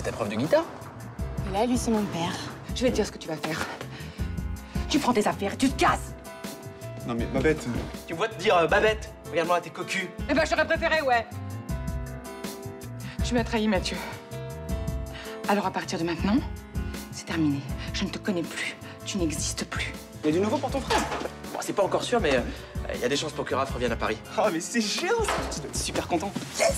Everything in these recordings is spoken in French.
ta prof de guitare. Et là, lui, c'est mon père. Je vais te dire ce que tu vas faire. Tu prends tes affaires et tu te casses. Non mais Babette... Tu me vois te dire Babette, regarde-moi, t'es cocu. Eh ben, j'aurais préféré, ouais. Tu m'as trahi, Mathieu. Alors, à partir de maintenant, c'est terminé. Je ne te connais plus. Tu n'existes plus. Il y a du nouveau pour ton frère. Bon, c'est pas encore sûr, mais il y a des chances pour que Raph revienne à Paris. Oh mais c'est géant ça. Tu dois être super content. Yes.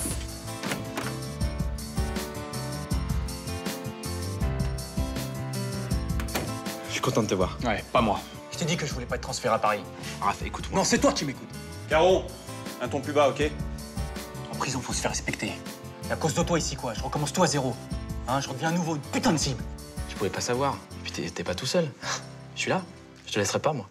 Je suis content de te voir. Ouais, pas moi. Je t'ai dit que je voulais pas être transféré à Paris. Raph, écoute-moi. Non, c'est toi qui m'écoutes. Caro, un ton plus bas, ok? En prison, faut se faire respecter. Et à cause de toi ici, quoi, je recommence tout à zéro. Hein, je redeviens à nouveau une putain de cible. Je pouvais pas savoir. Et puis t'es pas tout seul. Je suis là. Je te laisserai pas, moi.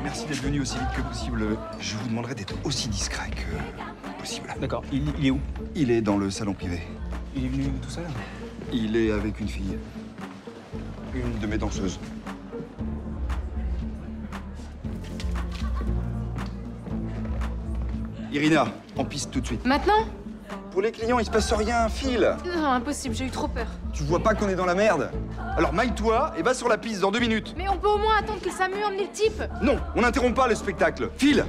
Merci d'être venu aussi vite que possible. Je vous demanderai d'être aussi discret que possible. D'accord, il est où? Il est dans le salon privé. Il est venu tout seul? Il est avec une fille. Une de mes danseuses. Irina, en piste tout de suite. Maintenant? Pour les clients, il se passe rien, file. Non, impossible, j'ai eu trop peur. Tu vois pas qu'on est dans la merde? Alors maille-toi et va sur la piste dans 2 minutes. Mais on peut au moins attendre qu'il s'amuse, emmener le type. Non, on n'interrompt pas le spectacle. File.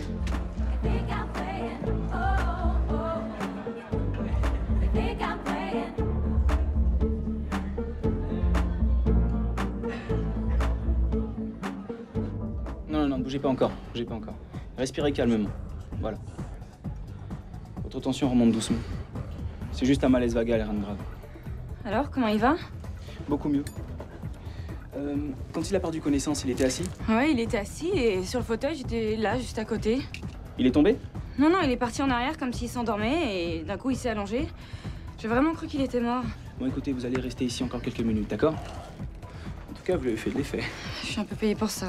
Non, non, bougez pas encore. Bougez pas encore. Respirez calmement. Voilà. Votre tension remonte doucement. C'est juste un malaise vagal, rien de grave. Alors, comment il va? Beaucoup mieux. Quand il a perdu connaissance, il était assis? Ouais, il était assis et sur le fauteuil, j'étais là, juste à côté. Il est tombé? Non, non, il est parti en arrière comme s'il s'endormait et d'un coup, il s'est allongé. J'ai vraiment cru qu'il était mort. Bon, écoutez, vous allez rester ici encore quelques minutes, d'accord? En tout cas, vous lui avez fait de l'effet. Je suis un peu payée pour ça.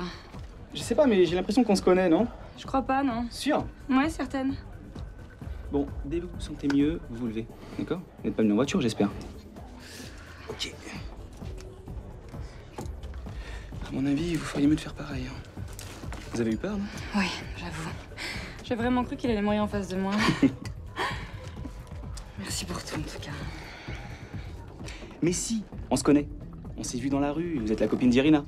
Je sais pas, mais j'ai l'impression qu'on se connaît, non? Je crois pas, non. Sûr? Ouais, certaine. Bon, dès que vous vous sentez mieux, vous vous levez, d'accord? Vous n'êtes pas venu en voiture, j'espère. Ok. À mon avis, vous feriez mieux de faire pareil. Vous avez eu peur, non? Oui, j'avoue. J'ai vraiment cru qu'il allait mourir en face de moi. Merci pour tout, en tout cas. Mais si, on se connaît. On s'est vu dans la rue, vous êtes la copine d'Irina.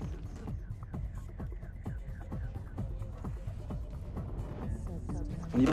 On y va?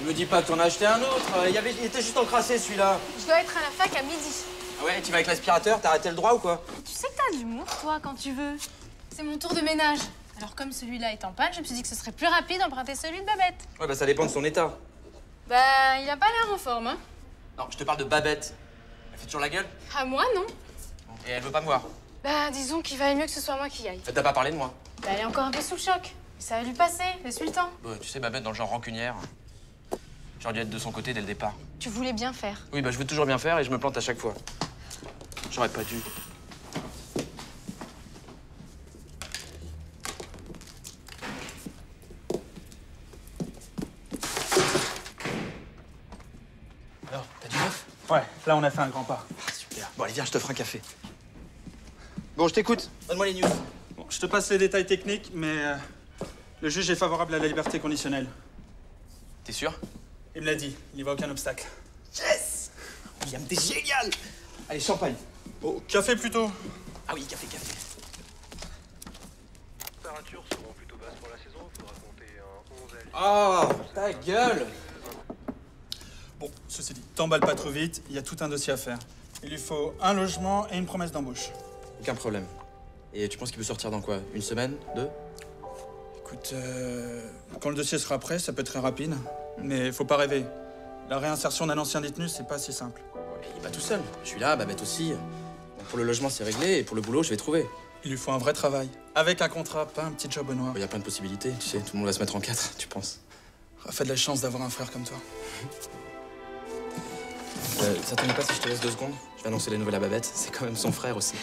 Me dis pas que t'en as acheté un autre. Il était juste encrassé, celui-là. Je dois être à la fac à midi. Ah ouais, tu vas avec l'aspirateur, t'as arrêté le droit ou quoi? Tu sais que t'as de l'humour, toi, quand tu veux. C'est mon tour de ménage. Alors, comme celui-là est en panne, je me suis dit que ce serait plus rapide d'emprunter celui de Babette. Ouais, bah ça dépend de son état. Bah, il a pas l'air en forme, hein. Non, je te parle de Babette. Elle fait toujours la gueule? À moi, non. Et elle veut pas me voir. Bah, disons qu'il valait mieux que ce soit moi qui y aille. T'as pas parlé de moi? Bah, elle est encore un peu sous le choc. Ça va lui passer, laisse-lui le temps. Ouais, tu sais, Babette, dans le genre rancunière. J'aurais dû être de son côté dès le départ. Tu voulais bien faire. Oui, bah je veux toujours bien faire et je me plante à chaque fois. J'aurais pas dû. Alors, t'as du neuf? Ouais, là on a fait un grand pas. Ah, super. Bon, allez, viens, je te ferai un café. Bon, je t'écoute. Donne-moi les news. Bon, je te passe les détails techniques, mais le juge est favorable à la liberté conditionnelle. T'es sûr? Il me l'a dit, il n'y voit aucun obstacle. Yes! William, t'es génial! Allez, champagne. Oh, café plutôt. Ah oui, café, café. Les températures seront plutôt basses pour la saison, il faudra compter un 11 à Oh, ta gueule! Bon, ceci dit, t'emballes pas trop vite, il y a tout un dossier à faire. Il lui faut un logement et une promesse d'embauche. Aucun problème. Et tu penses qu'il peut sortir dans quoi? Une semaine? 2? Écoute, quand le dossier sera prêt, ça peut être très rapide. Mais faut pas rêver. La réinsertion d'un ancien détenu, c'est pas si simple. Ouais, il est pas tout seul. Je suis là, Babette aussi. Donc pour le logement, c'est réglé, et pour le boulot, je vais trouver. Il lui faut un vrai travail. Avec un contrat, pas un petit job au noir. Il y a plein de possibilités, tu sais, tout le monde va se mettre en 4, tu penses? Raph a de la chance d'avoir un frère comme toi. Ça t'ennuie pas si je te laisse 2 secondes? Je vais annoncer les nouvelles à Babette, c'est quand même son frère aussi.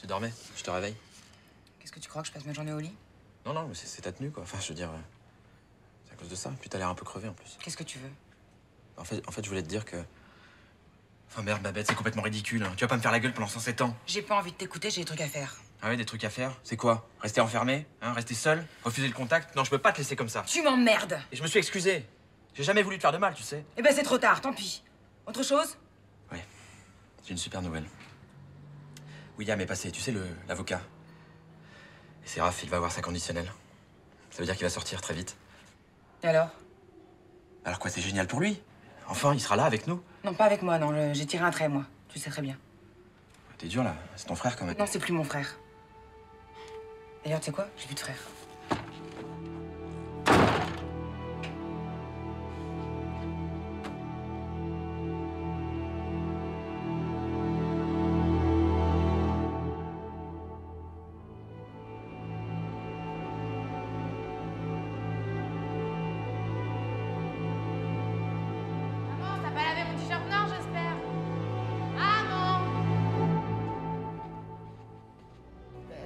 Tu dormais? Je te réveille? Qu'est-ce que tu crois que je passe ma journée au lit? Non, non, mais c'est ta tenue, quoi. Enfin, je veux dire, c'est à cause de ça. Puis t'as l'air un peu crevé, en plus. Qu'est-ce que tu veux? En fait, je voulais te dire que... Enfin, merde, Babette, c'est complètement ridicule. Tu vas pas me faire la gueule pendant 107 ans. J'ai pas envie de t'écouter, j'ai des trucs à faire. Ah ouais, des trucs à faire? C'est quoi? Rester enfermé? Hein? Rester seul? Refuser le contact? Non, je peux pas te laisser comme ça. Tu m'emmerdes! Et je me suis excusé. J'ai jamais voulu te faire de mal, tu sais. Eh ben c'est trop tard, tant pis. Autre chose? Ouais, j'ai une super nouvelle. William est passé, tu sais, l'avocat. Et c'est Raph, il va avoir sa conditionnelle. Ça veut dire qu'il va sortir très vite. Et alors? Alors quoi, c'est génial pour lui. Enfin, il sera là avec nous. Non, pas avec moi, non. J'ai tiré un trait, moi. Tu sais très bien. T'es dur, là. C'est ton frère, quand même. Non, c'est plus mon frère. D'ailleurs, tu sais quoi? J'ai plus de frère. Maman, t'as pas lavé mon t-shirt noir, j'espère? Maman!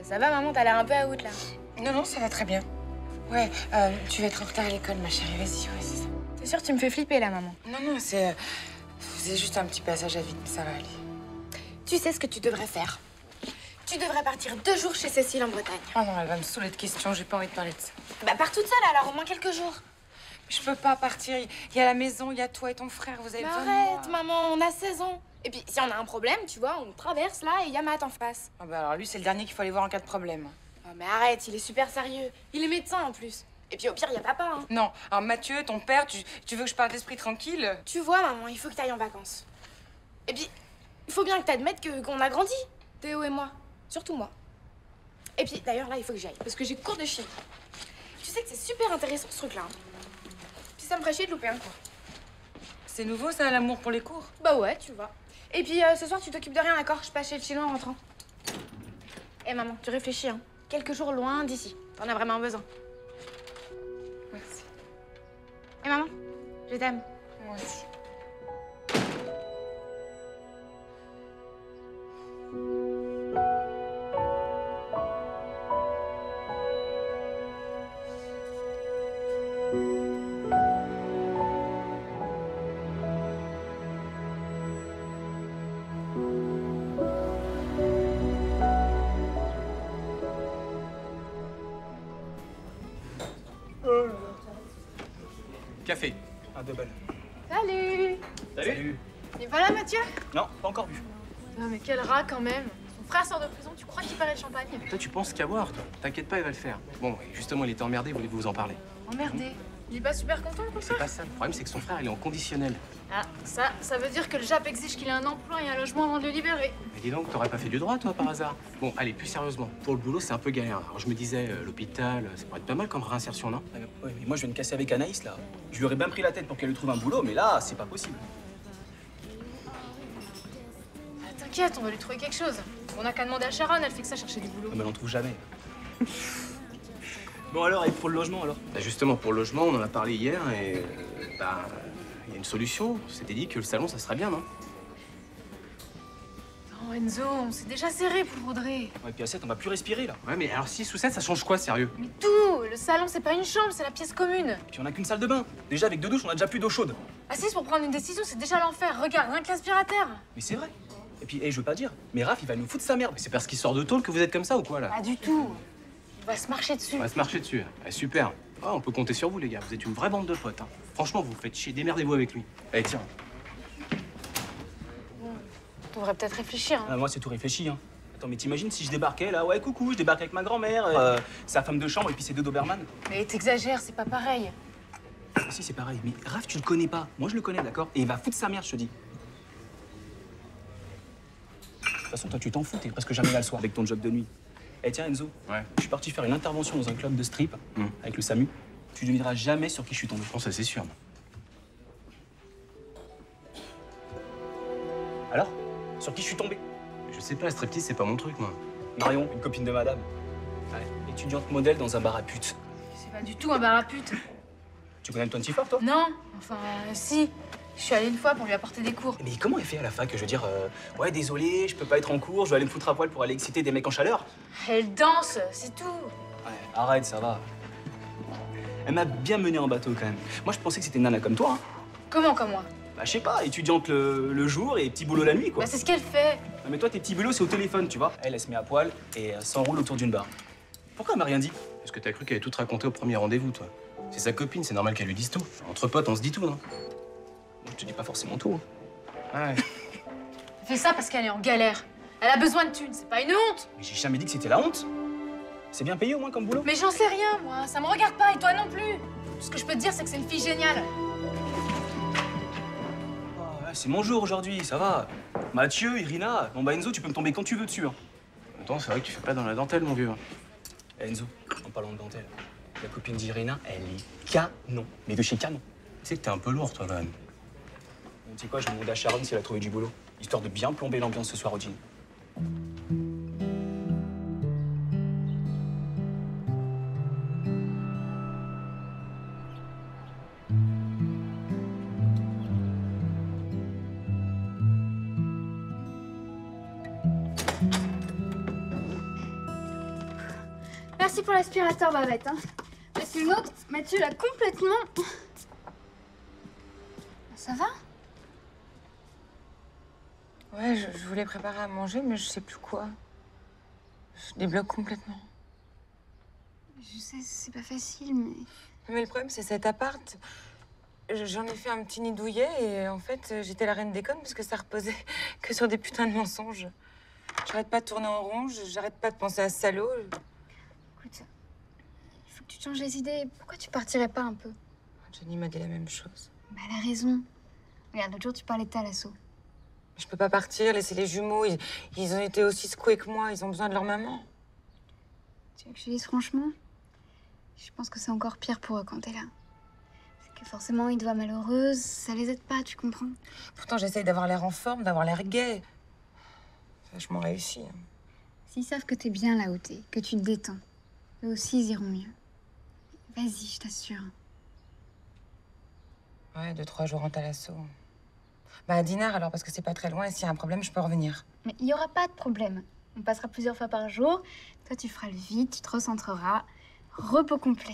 Ça va, maman, t'as l'air un peu à out, là. Non, non, ça va très bien. Ouais, tu vas être en retard à l'école, ma chérie. Vas-y, ouais, c'est ça. T'es sûre que tu me fais flipper, là, maman? Non, non, c'est juste un petit passage à vide, mais ça va aller. Tu sais ce que tu devrais faire? Tu devrais partir 2 jours chez Cécile en Bretagne. Oh non, elle va me saouler de questions, j'ai pas envie de parler de ça. Bah, pars toute seule, alors, au moins quelques jours. Je peux pas partir. Il y a la maison, il y a toi et ton frère, vous avez Mais besoin de moi. arrête, maman, on a 16 ans. Et puis, si on a un problème, tu vois, on traverse, là, et il y a Matt en face. Ah bah alors lui, c'est le dernier qu'il faut aller voir en cas de problème. Oh, mais arrête, il est super sérieux. Il est médecin, en plus. Et puis, au pire, il y a papa, hein. Non, alors Mathieu, ton père, tu veux que je parle d'esprit tranquille? Tu vois, maman, il faut que t'ailles en vacances. Et puis, il faut bien que t'admettes qu'on a grandi, Théo et moi. Surtout moi. Et puis, d'ailleurs, là, il faut que j'aille, parce que j'ai cours de chimie. Tu sais que c'est super intéressant, ce truc-là. Hein. Puis ça me ferait chier de louper un cours. C'est nouveau, ça, l'amour pour les cours? Bah ouais, tu vois. Et puis, ce soir, tu t'occupes de rien, d'accord? Je passe chez le chinois en rentrant. Eh, maman, tu réfléchis, hein. Quelques jours loin d'ici. T'en as vraiment besoin. Merci. Eh, maman, je t'aime. Moi aussi. Café. Un double. Salut! Salut. T'es pas là, Mathieu? Non, pas encore vu. Non, mais quel rat, quand même. Son frère sort de prison, tu crois qu'il paraît le champagne? Toi, tu penses qu'à voir, toi. T'inquiète pas, il va le faire. Bon, et justement, il était emmerdé, voulez-vous vous en parler? Emmerdé. Il est pas super content, comme ça? C'est pas ça. Le problème, c'est que son frère, il est en conditionnel. Ah, ça veut dire que le JAP exige qu'il ait un emploi et un logement avant de le libérer. Mais dis donc, t'aurais pas fait du droit, toi, par hasard? Bon, allez, plus sérieusement. Pour le boulot, c'est un peu galère. Alors, je me disais, l'hôpital, ça pourrait être pas mal comme réinsertion, non? Ouais, mais moi, je viens de casser avec Anaïs, là. Je lui aurais bien pris la tête pour qu'elle lui trouve un boulot, mais là, c'est pas possible. Ah, t'inquiète, on va lui trouver quelque chose. On a qu'à demander à Sharon, elle fait que ça chercher du boulot. Non, mais on en trouve jamais. Bon, alors, et pour le logement, alors? Bah, justement, pour le logement, on en a parlé hier et. Bah. Il y a une solution. On s'était dit que le salon, ça serait bien, non? Non, Enzo, on s'est déjà serré pour Audrey. Ouais, puis à 7, on va plus respirer, là. Ouais, mais alors 6 ou 7, ça change quoi, sérieux? Mais tout! Le salon, c'est pas une chambre, c'est la pièce commune. Puis on a qu'une salle de bain. Déjà, avec 2 douches, on a déjà plus d'eau chaude. Assise pour prendre une décision, c'est déjà l'enfer. Regarde, rien que l'aspirateur. Mais c'est vrai. Et puis, je veux pas dire, mais Raph, il va nous foutre sa merde. C'est parce qu'il sort de tôle que vous êtes comme ça ou quoi, là? Pas du tout. va se marcher dessus. On va se marcher dessus. Ah, super. Ah, on peut compter sur vous, les gars. Vous êtes une vraie bande de potes. Hein. Franchement, vous vous faites chier. Démerdez-vous avec lui. Allez, tiens. On devrait peut-être réfléchir. Hein. Ah, moi, c'est tout réfléchi. Hein. Attends, mais t'imagines si je débarquais là? Ouais, coucou, je débarque avec ma grand-mère, sa femme de chambre et puis ses 2 Doberman. Mais t'exagères, c'est pas pareil. Si, c'est pareil. Mais Raph, tu le connais pas. Moi, je le connais, d'accord? Et il va foutre sa mère, je te dis. De toute façon, toi, tu t'en fous. T'es presque jamais là le soir avec ton job de nuit. Eh, tiens, Enzo. Ouais. Je suis parti faire une intervention dans un club de strip avec le SAMU. Tu ne devineras jamais sur qui je suis tombé. Je pense que c'est sûr. Alors? Sur qui je suis tombé? Je sais pas, striptease, c'est pas mon truc, moi. Marion, une copine de madame. Ouais, étudiante modèle dans un bar à pute. C'est pas du tout un bar à pute. Tu connais le 24, toi? Non, enfin, si. Je suis allée une fois pour lui apporter des cours. Mais comment elle fait à la fac? Je veux dire, ouais, désolé, je peux pas être en cours, je vais aller me foutre à poil pour aller exciter des mecs en chaleur. Elle danse, c'est tout. Ouais, arrête, ça va. Elle m'a bien mené en bateau quand même. Moi, je pensais que c'était une nana comme toi. Hein. Comment comme moi? Bah, je sais pas, étudiante le jour et petit boulot la nuit, quoi. Bah, c'est ce qu'elle fait. Non, mais toi, tes petits boulots, c'est au téléphone, tu vois. Elle se met à poil et s'enroule autour d'une barre. Pourquoi elle m'a rien dit? Parce que t'as cru qu'elle allait tout te raconter au premier rendez-vous, toi. C'est sa copine, c'est normal qu'elle lui dise tout. Entre potes, on se dit tout, non? Je te dis pas forcément tout. Ouais. Elle fait ça parce qu'elle est en galère. Elle a besoin de thunes, c'est pas une honte. Mais j'ai jamais dit que c'était la honte. C'est bien payé au moins comme boulot. Mais j'en sais rien, moi. Ça me regarde pas, et toi non plus. Tout ce que je peux te dire, c'est que c'est une fille géniale. Ah, ouais, c'est mon jour aujourd'hui, ça va. Mathieu, Irina, bon bah Enzo, tu peux me tomber quand tu veux dessus. Hein. Attends, c'est vrai que tu fais pas dans la dentelle, mon vieux. Eh, Enzo, en parlant de dentelle, la copine d'Irina, elle est canon. Mais de chez canon. Tu sais que t'es un peu lourd, toi, quand même. Tu sais quoi, je vais demander à Sharon si elle a trouvé du boulot, histoire de bien plomber l'ambiance ce soir au dîner. Merci pour l'aspirateur, Babette. Hein. Parce que l'autre, Mathieu l'a complètement... Ça va? Ouais, je voulais préparer à manger, mais je sais plus quoi. Je débloque complètement. Je sais, c'est pas facile, mais... Mais le problème, c'est cet appart. J'en ai fait un petit nid douillet et en fait, j'étais la reine des connes parce que ça reposait que sur des putains de mensonges. J'arrête pas de tourner en rond, j'arrête pas de penser à ce salaud. Écoute, il faut que tu te changes les idées. Pourquoi tu partirais pas un peu? Jenny m'a dit la même chose. Bah, elle a raison. Regarde, l'autre jour, tu parlais de Thalasso. Je peux pas partir, laisser les jumeaux. Ils ont été aussi secoués que moi. Ils ont besoin de leur maman. Tu veux que je te dise franchement? Je pense que c'est encore pire pour eux quand t'es là. C'est que forcément, ils te voient malheureuse. Ça les aide pas, tu comprends? Pourtant, j'essaye d'avoir l'air en forme, d'avoir l'air gai. Vachement réussi. S'ils savent que t'es bien là où t'es, que tu te détends, eux aussi, ils iront mieux. Vas-y, je t'assure. Ouais, 2-3 jours en Thalasso. Bah, à Dinard, alors, parce que c'est pas très loin, et s'il y a un problème, je peux revenir. Mais il y aura pas de problème. On passera plusieurs fois par jour. Toi, tu feras le vide, tu te recentreras. Repos complet.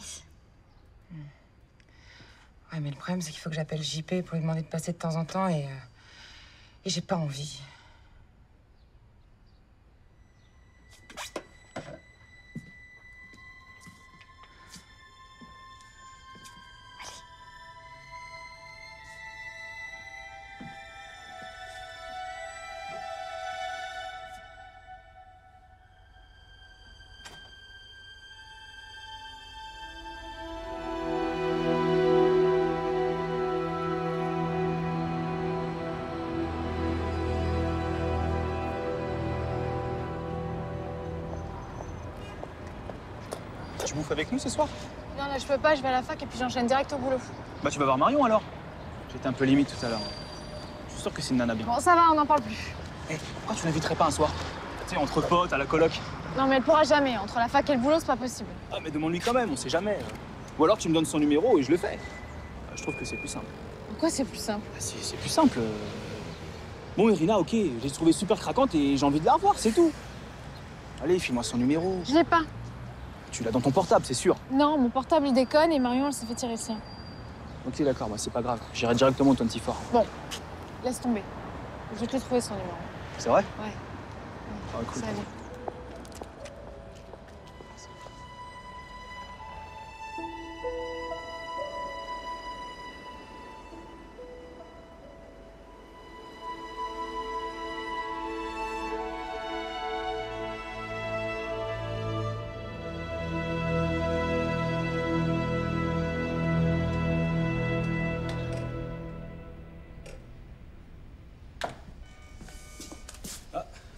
Ouais, mais le problème, c'est qu'il faut que j'appelle JP pour lui demander de passer de temps en temps, et j'ai pas envie. Tu bouffes avec nous ce soir? Non, là, je peux pas, je vais à la fac et puis j'enchaîne direct au boulot. Bah tu vas voir Marion alors. J'étais un peu limite tout à l'heure. Je suis sûr que c'est une nana bien. Bon, ça va, on n'en parle plus. Eh, pourquoi tu l'inviterais pas un soir? Tu sais, entre potes, à la coloc. Non, mais elle pourra jamais. Entre la fac et le boulot, c'est pas possible. Ah mais demande-lui quand même, on sait jamais. Ou alors tu me donnes son numéro et je le fais. Je trouve que c'est plus simple. Pourquoi c'est plus simple? Ah, c'est plus simple. Bon, Irina, ok, j'ai trouvé super craquante et j'ai envie de la revoir, c'est tout. Allez, file-moi son numéro. Je l'ai pas. Tu l'as dans ton portable, c'est sûr. Non, mon portable, il déconne et Marion, elle s'est fait tirer le sien. Ok, d'accord, bah, c'est pas grave. J'irai directement au 24. Bon, laisse tomber. Je vais te le trouver, son numéro. C'est vrai? Ouais. Ah, cool. Salut.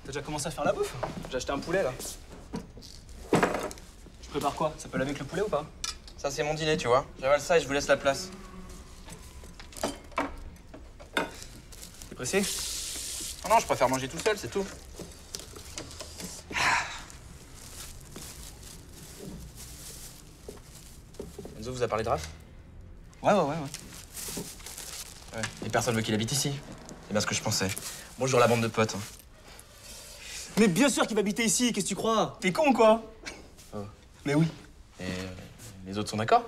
T'as déjà commencé à faire la bouffe? J'ai acheté un poulet, là. Je prépare quoi? Ça peut aller avec le poulet ou pas? Ça, c'est mon dîner, tu vois. J'avale ça et je vous laisse la place. T'es pressé? Non, non, je préfère manger tout seul, c'est tout. Enzo vous a parlé de Raph? Ouais. Ouais. Et personne veut qu'il habite ici. C'est bien ce que je pensais. Bonjour la bande de potes. Mais bien sûr qu'il va habiter ici, qu'est-ce que tu crois? T'es con ou quoi? Oh. Mais oui. Et les autres sont d'accord?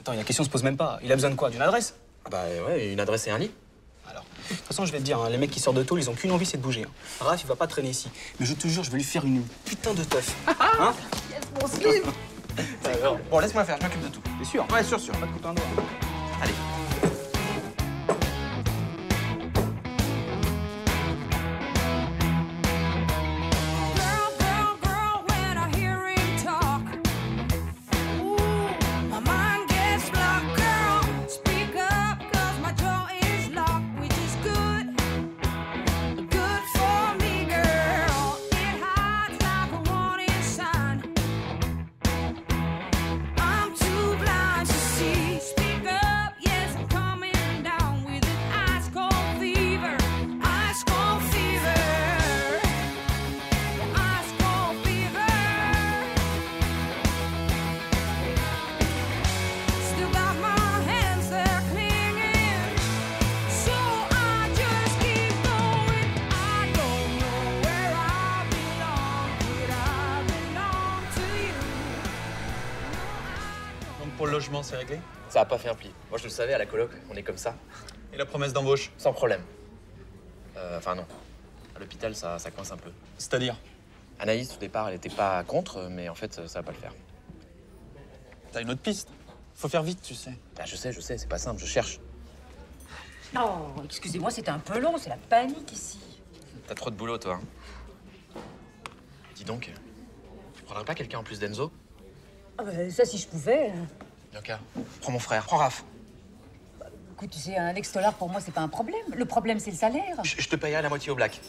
Attends, la question se pose même pas. Il a besoin de quoi? D'une adresse? Bah ouais, une adresse et un lit. Alors, de toute façon, je vais te dire, hein, les mecs qui sortent de tôle, ils ont qu'une envie, c'est de bouger. Hein. Raph, il va pas traîner ici. Mais je te jure, je vais lui faire une putain de teuf. Hein? Yes, mon slip. Bon, laisse-moi faire, je m'occupe de tout. T'es sûr? Ouais, sûr. Pas de couteau un doigt. Allez. Pour le logement, c'est réglé? Ça a pas fait un pli. Moi, je le savais, à la coloc, on est comme ça. Et la promesse d'embauche? Sans problème. Enfin, non. À l'hôpital, ça coince un peu. C'est-à-dire? Anaïs, au départ, elle était pas contre, mais en fait, ça va pas le faire. T'as une autre piste? Faut faire vite, tu sais. Bah, je sais, c'est pas simple, je cherche. Oh, excusez-moi, c'était un peu long, c'est la panique ici. T'as trop de boulot, toi. Dis donc, tu prendrais pas quelqu'un en plus d'Enzo? Ah bah, ça, si je pouvais. Bianca, prends mon frère, prends Raph. Écoute, tu sais, un ex-dollar, pour moi, c'est pas un problème. Le problème, c'est le salaire. Je te payerai la moitié au black.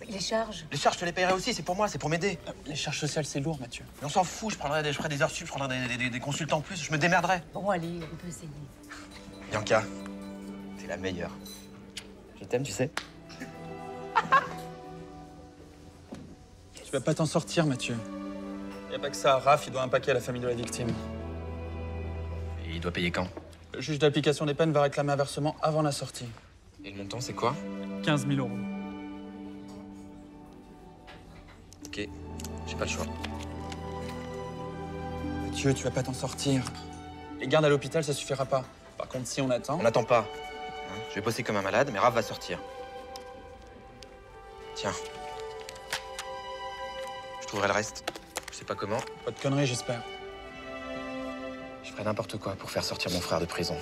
Les charges. Les charges, je te les payerai aussi, c'est pour moi, c'est pour m'aider. Les charges sociales, c'est lourd, Mathieu. Mais on s'en fout, je ferai des heures sup, je prendrai des consultants en plus, je me démerderai. Bon, allez, on peut essayer. Bianca, t'es la meilleure. Je t'aime, tu sais. Tu vas pas t'en sortir, Mathieu. Y a pas que ça. Raph, il doit un paquet à la famille de la victime. Et il doit payer quand? Le juge d'application des peines va réclamer un versement avant la sortie. Et le montant, c'est quoi? 15 000 euros. Ok, j'ai pas le choix. Mathieu, tu vas pas t'en sortir. Les gardes à l'hôpital, ça suffira pas. Par contre, si on attend... On n'attend pas. Hein, je vais bosser comme un malade, mais Raph va sortir. Tiens. Je trouverai le reste. Je sais pas comment. Pas de conneries, j'espère. Je ferai n'importe quoi pour faire sortir mon frère de prison.